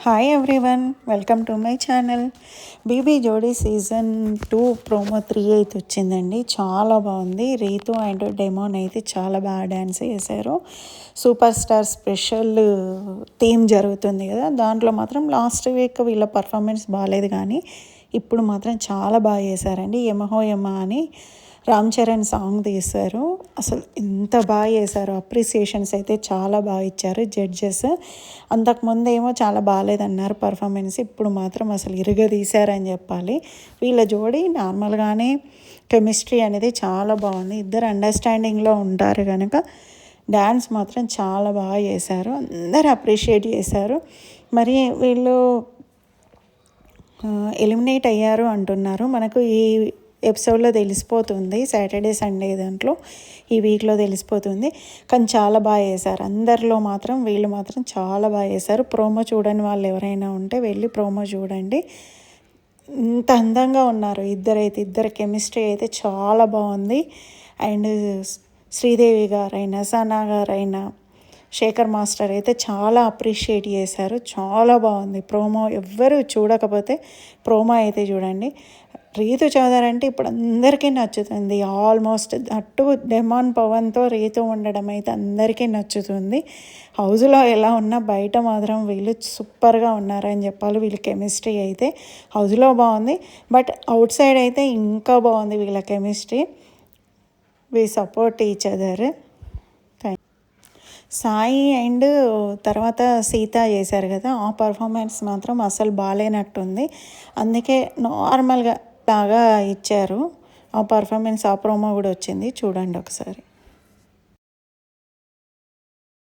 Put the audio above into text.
Hi everyone, welcome to my channel. BB Jodi season 2 promo 3 అయితే వచ్చిందండి. చాలా బాగుంది. రీతు అండ్ డెమోన్ అయితే చాలా బాగా డ్యాన్స్ చేశారు. సూపర్ స్టార్ స్పెషల్ థీమ్ జరుగుతుంది కదా, దాంట్లో మాత్రం లాస్ట్ వీక్ వీళ్ళ పర్ఫార్మెన్స్ బాగాలేదు, కానీ ఇప్పుడు మాత్రం చాలా బాగా చేశారండి. యమహో యమ అని రామ్ చరణ్ సాంగ్ తీశారు. అసలు ఎంత బాగా చేశారు. అప్రిసియేషన్స్ అయితే చాలా బాగా ఇచ్చారు జడ్జెస్. అంతకుముందు ఏమో చాలా బాగాలేదన్నారు పర్ఫార్మెన్స్, ఇప్పుడు మాత్రం అసలు ఇరగదీశారని చెప్పాలి. వీళ్ళ జోడీ నార్మల్గానే కెమిస్ట్రీ అనేది చాలా బాగుంది. ఇద్దరు అండర్స్టాండింగ్లో ఉంటారు కనుక డ్యాన్స్ మాత్రం చాలా బాగా చేశారు. అందరు అప్రిషియేట్ చేశారు. మరి వీళ్ళు ఎలిమినేట్ అయ్యారు అంటున్నారు. మనకు ఈ ఎపిసోడ్లో తెలిసిపోతుంది, సాటర్డే సండే దాంట్లో ఈ వీక్లో తెలిసిపోతుంది. కానీ చాలా బాగా చేశారు. అందరిలో మాత్రం వీళ్ళు మాత్రం చాలా బాగా చేశారు. ప్రోమో చూడని వాళ్ళు ఎవరైనా ఉంటే వెళ్ళి ప్రోమో చూడండి. ఇంత అందంగా ఉన్నారు ఇద్దరు కెమిస్ట్రీ అయితే చాలా బాగుంది. అండ్ శ్రీదేవి గారైనా సనా గారైనా శేఖర్ మాస్టర్ అయితే చాలా అప్రిషియేట్ చేశారు. చాలా బాగుంది ప్రోమో. ఎవ్వరు చూడకపోతే ప్రోమో అయితే చూడండి. రీతు చౌదరి అంటే ఇప్పుడు అందరికీ నచ్చుతుంది. ఆల్మోస్ట్ అటు డెమాన్ పవన్తో రీతు ఉండడం అయితే అందరికీ నచ్చుతుంది. హౌస్లో ఎలా ఉన్నా బయట మాత్రం వీళ్ళు సూపర్గా ఉన్నారని చెప్పాలి. వీళ్ళ కెమిస్ట్రీ అయితే హౌస్లో బాగుంది, బట్ అవుట్ సైడ్ అయితే ఇంకా బాగుంది వీళ్ళ chemistry. We support each other. Sai and తర్వాత సీత చేశారు కదా, ఆ పర్ఫార్మెన్స్ మాత్రం అసలు బాగాలేనట్టుంది. అందుకే నార్మల్గా లాగా ఇచ్చారు ఆ పర్ఫార్మెన్స్. ఆ ప్రోమో కూడా వచ్చింది, చూడండి ఒకసారి.